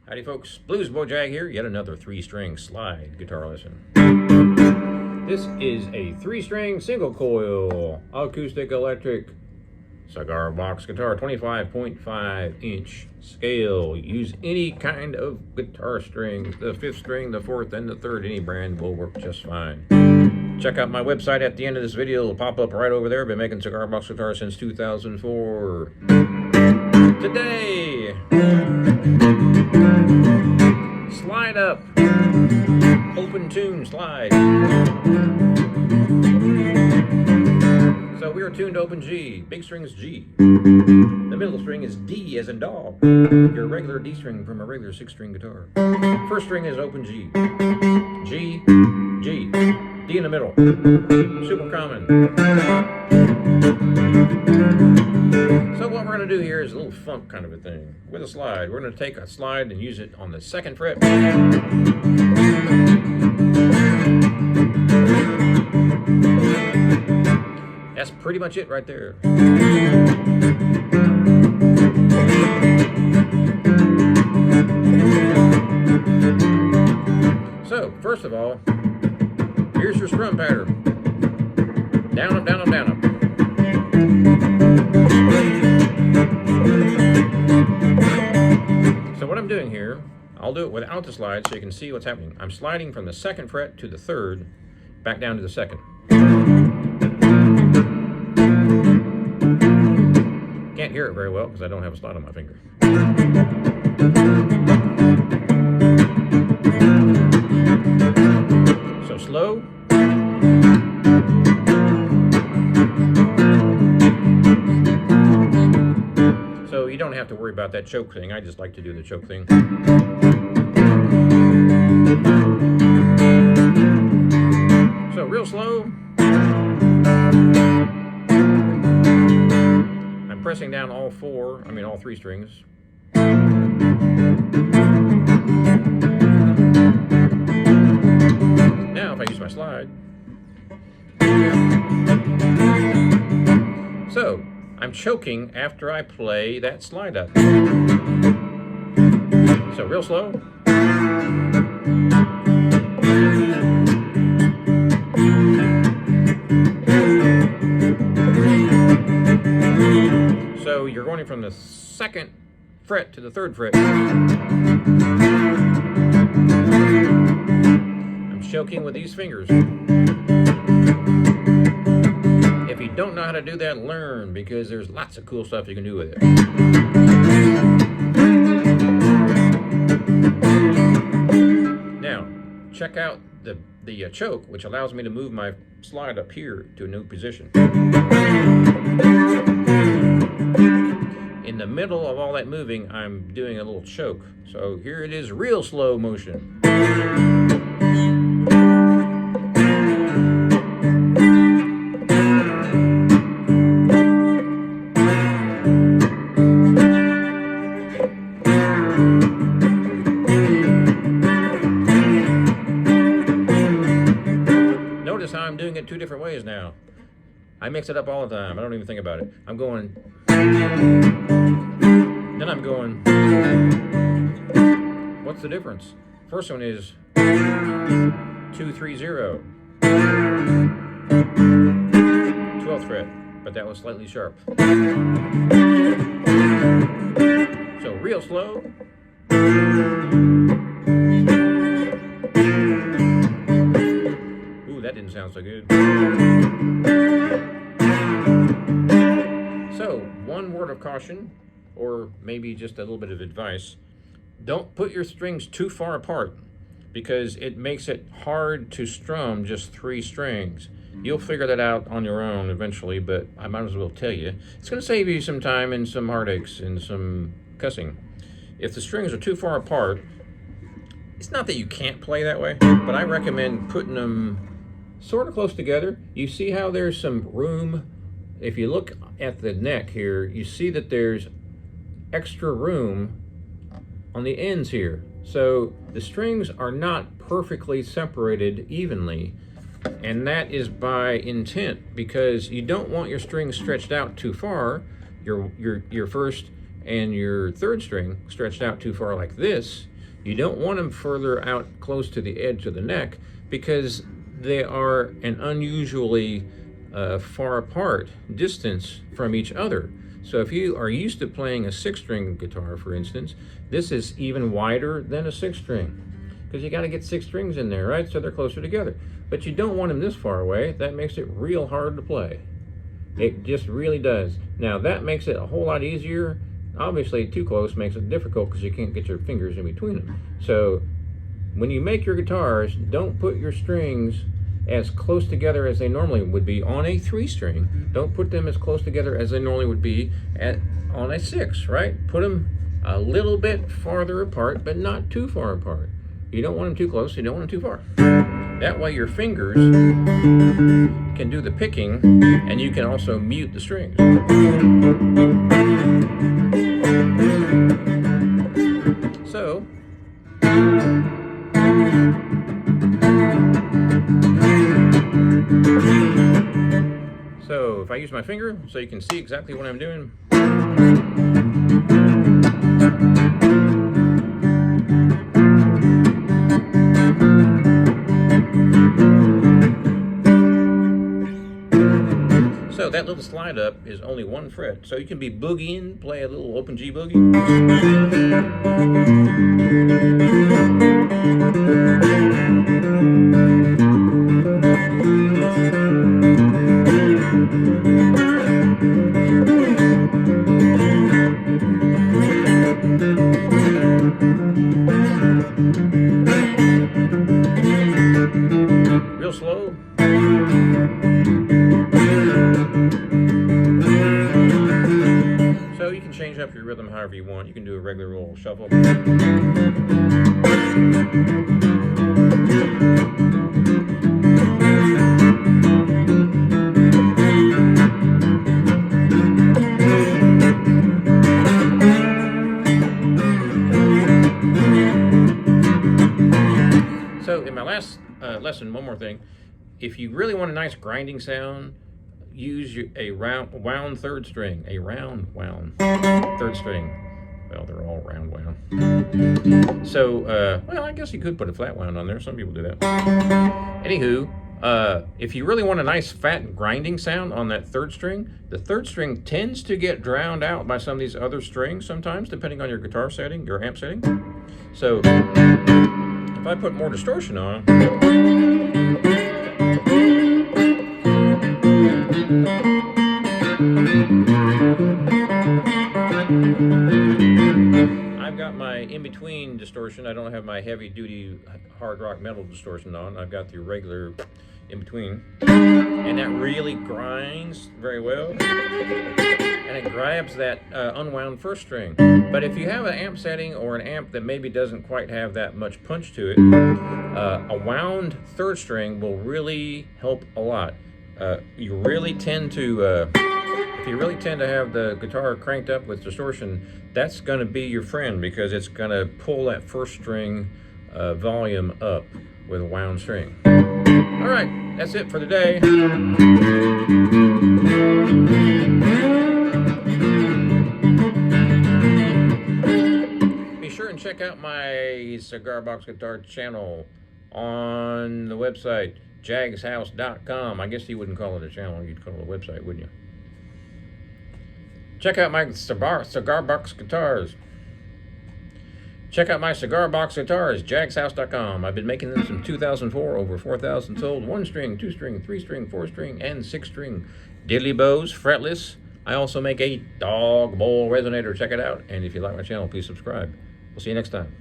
Howdy folks, Bluesboyjag here, yet another 3-string slide guitar lesson. This is a 3-string single coil acoustic electric Cigar box guitar, 25.5-inch scale. Use any kind of guitar strings, the 5th string, the 4th, and the 3rd, any brand will work just fine. Check out my website at the end of this video, it'll pop up right over there. Been making cigar box guitars since 2004. Today, slide up, open tune slide. So we are tuned to open G, big string is G. The middle string is D as in dog, your regular D string from a regular 6-string guitar. First string is open G, G, G, D in the middle, super common. So what we're going to do here is a little funk kind of a thing with a slide. We're going to take a slide and use it on the 2nd fret. That's pretty much it right there. So, first of all, here's your strum pattern. Down, up, down, up, down, up. So what I'm doing here, I'll do it without the slide so you can see what's happening. I'm sliding from the 2nd fret to the 3rd, back down to the 2nd. Can't hear it very well because I don't have a slide on my finger. So slow. So you don't have to worry about that choke thing. I just like to do the choke thing. So real slow. I'm pressing down all 3 strings. Now if I use my slide. So I'm choking after I play that slide up. So real slow. So you're going from the 2nd fret to the 3rd fret. I'm choking with these fingers. If you don't know how to do that, learn, because there's lots of cool stuff you can do with it. Now, check out the choke, which allows me to move my slide up here to a new position. In the middle of all that moving, I'm doing a little choke. So here it is, real slow motion. Notice how I'm doing it 2 different ways now. I mix it up all the time. I don't even think about it. I'm going, then I'm going. What's the difference? First one is 2, 3, 0. 12th fret, but that was slightly sharp. So real slow. Ooh, that didn't sound so good. So, one word of caution, or maybe just a little bit of advice. Don't put your strings too far apart, because it makes it hard to strum just 3 strings. You'll figure that out on your own eventually, but I might as well tell you. It's going to save you some time and some heartaches and some cussing. If the strings are too far apart, it's not that you can't play that way, but I recommend putting them sort of close together. You see how there's some room? If you look at the neck here, you see that there's extra room on the ends here. So the strings are not perfectly separated evenly, and that is by intent, because you don't want your strings stretched out too far, your first and your third string stretched out too far like this. You don't want them further out close to the edge of the neck because they are an unusually far apart distance from each other. So if you are used to playing a 6-string guitar, for instance, this is even wider than a 6-string because you got to get 6 strings in there, right? So they're closer together. But you don't want them this far away. That makes it real hard to play. It just really does. Now that makes it a whole lot easier. Obviously too close makes it difficult because you can't get your fingers in between them. So when you make your guitars, don't put your strings as close together as they normally would be on a 3-string. Don't put them as close together as they normally would be on a 6, right? Put them a little bit farther apart, but not too far apart. You don't want them too close, you don't want them too far. That way your fingers can do the picking, and you can also mute the strings. So if I use my finger so you can see exactly what I'm doing. So that little slide up is only 1 fret. So you can be boogieing, play a little open G boogie. Real slow. So you can change up your rhythm however you want. You can do a regular roll shuffle. So in my last lesson, one more thing. If you really want a nice grinding sound, use a wound third string. A round wound third string. Well, they're all round wound. So, well, I guess you could put a flat wound on there. Some people do that. Anywho, if you really want a nice fat grinding sound on that third string, the third string tends to get drowned out by some of these other strings sometimes, depending on your guitar setting, your amp setting. So if I put more distortion on, I've got my in-between distortion. I don't have my heavy-duty hard rock metal distortion on. I've got the regular in-between. And that really grinds very well. And it grabs that unwound first string. But if you have an amp setting or an amp that maybe doesn't quite have that much punch to it, a wound third string will really help a lot. You really tend to, if you really tend to have the guitar cranked up with distortion, that's going to be your friend because it's going to pull that first string volume up with a wound string. All right, that's it for today. Be sure and check out my Cigar Box Guitar channel on the website jagshouse.com. I guess you wouldn't call it a channel, you'd call it a website, wouldn't you? Check out my Cigar Box Guitars. Check out my Cigar Box Guitars, jagshouse.com. I've been making them since 2004, over 4,000 sold. 1-string, 2-string, 3-string, 4-string, and 6-string diddly bows, fretless. I also make a dog bowl resonator. Check it out. And if you like my channel, please subscribe. We'll see you next time.